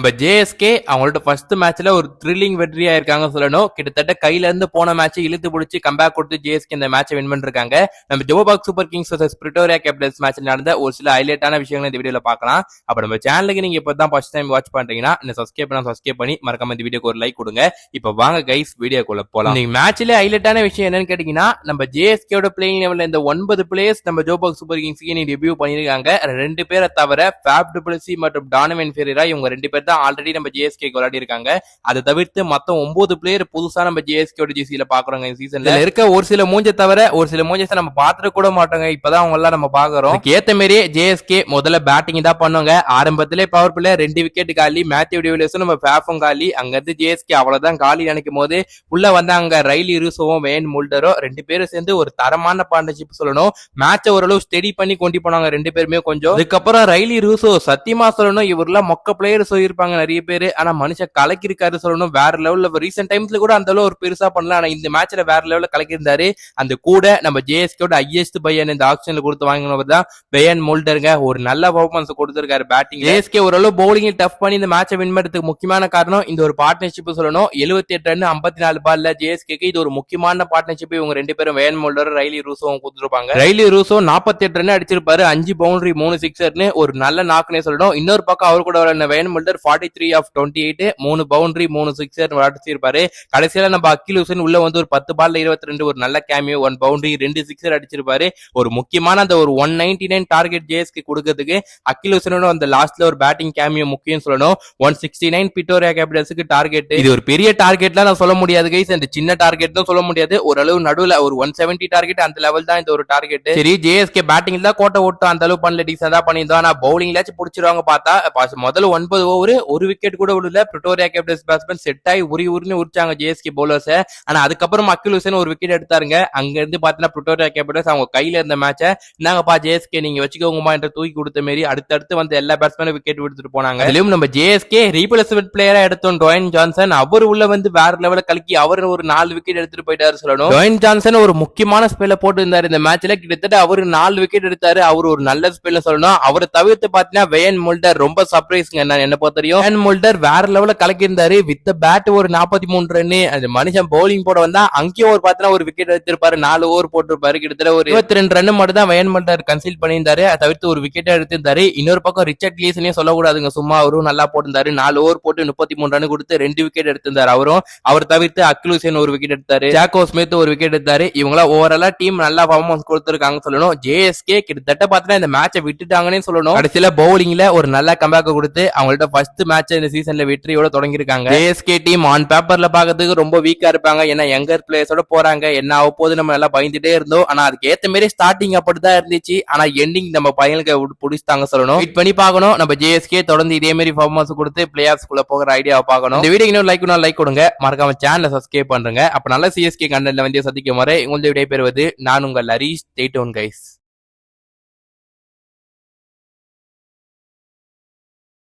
நம்ம ஜேஎஸ்கே அவங்களோட ஃபர்ஸ்ட் மேட்ச்ல ஒரு த்ரில்லிங் வெற்றியா இருக்காங்க சொல்லணும். கிட்டத்தட்ட கையில இருந்து போன மேட்ச் இழுத்து பிடிச்சி கம்பேக் கொடுத்து ஜேஎஸ்கே இந்த மேட்சை வின் பண்ணிருக்காங்க. நம்ம Joburg super Kings versus Pretoria Capitals மேட்ச்ல நடந்த ஒரு சில ஹைலைட்டான விஷயங்கள் இந்த வீடியோல பார்க்கலாம். அப்ப நம்ம சேனலுக்கு நீங்க இப்பதான் ஃபர்ஸ்ட் டைம் வாட்ச் பண்றீங்கன்னா இந்த சப்ஸ்கிரைப் பண்ணி மறக்காம இந்த வீடியோக்கு ஒரு லைக் கொடுங்க. இப்ப வாங்க கைஸ் வீடியோக்குள்ள போலாம். நீங்க மேட்ச்ல ஹைலைட்டான விஷயம் என்னன்னு கேட்டீங்கன்னா, நம்ம ஜேஎஸ்கேயோட பிளேயிங் லெவல்ல இந்த 9 பிளேயர்ஸ் நம்ம ஜோபாக் சூப்பர் கிங்ஸ்க்கு நீ டெபியூ பண்ணிருக்காங்க. 2 பேரை தவிர ஃபேப் டு பிளஸி மற்றும் டானவன் ஃபெரேரா இவங்க 2 பேர் தான் ஆல்ரெடி நம்ம ஜேஎஸ்கே விளையாடி இருக்காங்க. அதை தவிர்த்து மொத்தம் 9 பிளேயர் புதுசா நம்ம ஜேஎஸ்கே ஜிசில பாக்குறோங்க. இந்த சீசன்ல இருக்க ஒரு சில மூஞ்ச தவிர ஒரு சில மூஞ்ச நம்ம பாத்துட்டு கூட மாட்டோங்க. இப்பதான் அவங்க எல்லாம் நம்ம பாக்குறோம். ஏத்த மாதிரியே ஜேஎஸ்கே முதல்ல பேட்டிங் தான் பண்ணுவாங்க. ஆரம்பத்திலே பவர் பிளே 2 விக்கெட் காலி, மேத்யூ டிவிலியர்ஸும் நம்ம ஃபேஃபும் காலி. அங்க இருந்து ஜேஎஸ்கே அவ்வளவுதான் காலி நினைக்கும் போது உள்ள வந்தாங்க ரைலி ரூசோவும் வேன் முல்டரோ 2 பேரும் சேர்ந்து ஒரு தரமான பார்ட்னர்ஷிப் சொல்லணும். மேட்சை ஓரளவு ஸ்டெடி பண்ணி கொண்டு போனாங்க 2 பேருமே. கொஞ்சம் அதுக்கப்புறம் ரைலி ரூசோ சத்தியமா சொல்லணும், இவரெல்லாம் மொக்க பிளேயர் சொல்லியிருப்பாங்க நிறைய பேரு. ஆனா மனுஷன் கலக்கி இருக்காரு சொல்லணும். வேற லெவல்ல ரீசென்ட் டைம்ஸ்ல கூட அந்த அளவு ஒரு பெருசா பண்ணல. ஆனா இந்த மேட்ச்ல வேற லெவல்ல கலக்கி இருந்தாரு. அந்த கூட நம்ம ஜேஎஸ்கேயோட ஹையஸ்ட் பையன் இந்த ஆக்ஷன்ல கொடுத்து வாங்கினவர் தான் பெயன் மோல்டருங்க. ஒரு நல்ல பர்ஃபார்மன்ஸ் கொடுத்திருக்காரு பேட்டிங். ஜேஎஸ்கே ஓரளவு பவுலிங் டஃப் பண்ணி இந்த மேட்சை வின் பண்றதுக்கு முக்கியமான காரணம் இந்த ஒரு பார்ட்னர்ஷிப் சொல்லணும். 78 ரன் 54 பால்ல ஜேஎஸ்கேக்கு இது ஒரு முக்கியமான பார்ட்னர்ஷிப். இவங்க 2 பேரும் வேன் மோல்டர் ரைலி ரூசோவும் கொடுத்துருப்பாங்க. ரைலி ரூசோ 48 ரன் அடிச்சிருப்பாரு, 5 பவுண்டரி 3 சிக்ஸர்னு ஒரு நல்ல நாக்குனே சொல்லணும். இன்னொரு பக்கம் அவர் கூட விளையாடின வேன் மோல்டர் 43 ஆஃப் 28, 3 பவுண்டரி 3 சிக்ஸர் அடிச்சிருப்பாரு. கடைசியில நம்ம அகில் ஹுசைன் உள்ள வந்து ஒரு 10 பால்ல 22 ஒரு நல்ல கேமியோ, 1 பவுண்டரி 2 சிக்ஸர் அடிச்சிருப்பாரு. ஒரு முக்கியமான அந்த ஒரு 199 டார்கெட் ஜேஎஸ்கே கொடுக்கிறதுக்கு அகில் ஹுசைனோட அந்த லாஸ்ட்ல ஒரு பேட்டிங் கேமியோ முக்கியம் சொல்லணும். 169 பிரிட்டோரியா கேபிட்டல்ஸ்க்கு டார்கெட். இது ஒரு பெரிய டார்கெட்லாம் நான் சொல்ல முடியாது கைஸ், அந்த சின்ன டார்கெட் தான் சொல்ல முடியாது. ஓரளவு நடுவுல ஒரு 170 டார்கெட் அந்த லெவல் தான் இந்த ஒரு டார்கெட். சரி ஜேஎஸ்கே பேட்டிங் தான் கோட்டை ஓட்டும் அந்த அளவு பண்ணல, டீசெண்டா பண்ணியிருந்தோம். ஆனா பவுலிங்லாச்சும் பிடிச்சிருவாங்க பார்த்தா முதல்ல 9 ஓவர் ஒரு விக்கெட் கூட விடல. பிரிட்டோரியா கேபிட்டல்ஸ் பேட்ஸ்மேன் செட் ஆகி உரின்னு உரிச்சாங்க ஜேஎஸ்கே பவுலர்ஸ். ஆனா அதுக்கப்புறம் அகில் ஹுசைன் ஒரு விக்கெட் எடுத்தாருங்க. அங்க இருந்து பாத்தீங்கன்னா பிரிட்டோரியா கேபிட்டல்ஸ் அவங்க கையில இருந்த மேட்சை நாங்கப்பா ஜேஎஸ்கே நீங்க வச்சுக்கோங்கமா என்று தூக்கி கொடுத்த மாரி அடுத்தடுத்து வந்து எல்லா பேட்ஸ்மேனும் விக்கெட் எடுத்துட்டு போனாங்க. அதுலயும் நம்ம ஜேஎஸ்கே ரீப்ளேஸ்மெண்ட் பிளேயரா எடுத்தோம் டொயின் ஜான்சன். அவர் உள்ள வந்து வேற லெவல கலக்கி அவர் ஒரு 4 விக்கெட் எடுத்துட்டு போயிட்டாரு சொல்லணும். டொயின் ஜான்சன் ஒரு முக்கியமான ஸ்பெல்ல போட்டு இருந்தாரு இந்த மேட்ச்ல. கிட்டத்தட்ட அவர் 4 விக்கெட் எடுத்தாரு. அவர் ஒரு நல்ல ஸ்பெல்ல சொல்லணும். அவரை தவிர்த்து பாத்தீங்கன்னா வேன் முல்டர் ரொம்ப சர்ப்ரைஸ்ங்க என்ன பொறுத்த வரையும். வேன் முல்டர் வேற லெவல கலக்கி இருந்தாரு. வித் பேட் ஒரு 43 ரன். அந்த மனுஷன் பவுலிங் போட வந்தா அங்கேயும் ஒரு பாத்தீங்கன்னா ஒரு விக்கெட் எடுத்திருப்பாரு, 4 ஓவர் போட்டிருப்பாரு. கிட்டத்தட்ட ஒரு 22 ரன் மட்டும் தான் வேன் முல்டர் கன்சில் பண்ணியிருந்தாரு. அதை தவிர்த்து ஒரு விக்கெட் எடுத்திருந்தாரு. இன்னொரு பக்கம் ரிச்சர்ட் லீஸ்னே சொல்லக்கூடாதுங்க, சும்மா அவரும் நல்லா போட்டிருந்தாரு. 4 ஓவர் போட்டு 33 ரன் கொடுத்து 2 விக்கெட் எடுத்திருந்தாரு அவரும். அவர் தவிர்த்து அகில் ஹுசைன் ஒரு விக்கெட் எடுத்தாரு, ஜாக்கோ ஸ்மித் ஒரு விக்கெட் எடுத்தாரு. இவங்களா ஓவராலா டீம் நல்லா பர்ஃபார்மன்ஸ் கொடுத்திருக்காங்க சொல்லணும். ஜேஎஸ்கே கிட்டத்தட்ட பாத்தீங்கன்னா இந்த மேட்சை விட்டுட்டாங்கன்னு சொல்லணும். கடைசியில பவுலிங்ல ஒரு நல்ல கம்பேக் கொடுத்து அவங்கள்ட்ட ஃபர்ஸ்ட் மேட்ச் இந்த சீசன்ல வெற்றியோட தொடங்கியிருக்காங்க. ஜேஎஸ்கே டீம் ஆன் பேப்பர்ல பாக்கிறதுக்கு ரொம்ப வீக்கா இருப்பாங்க. ஏன்னா யங்கர் பிளேயர்ஸோட போறாங்க, என்ன ஆக போது நம்ம எல்லாம் பயந்துட்டே இருந்தோம். ஆனா அதுக்கு ஏத்த மாதிரி ஸ்டார்டிங் அப்படிதான் இருந்துச்சு. ஆனா எண்டிங் நம்ம பையனுக்கு பிடிச்சாங்க சொல்லணும். வெயிட் பண்ணி பார்க்கணும். நம்ம ஜேஎஸ்கே தொடர்ந்து இதே மாதிரி பர்ஃபார்மன்ஸ் கொடுத்து பிளே ஆஃப்ஸ்குள்ள போகிற ஐடியாவை பார்க்கணும். இந்த வீடியோ இன்னும் லைக் கொடுங்க, மறக்காம சேனலை சப்ஸ்கிரைப் பண்றேங்க. அப்ப நல்ல சிஎஸ்கே கண்டென்ட்ல வந்து சந்திக்கும் வரை உங்களுடைய விடை பெறுவது நான் உங்கள் ஹரீஷ். Stay tune guys.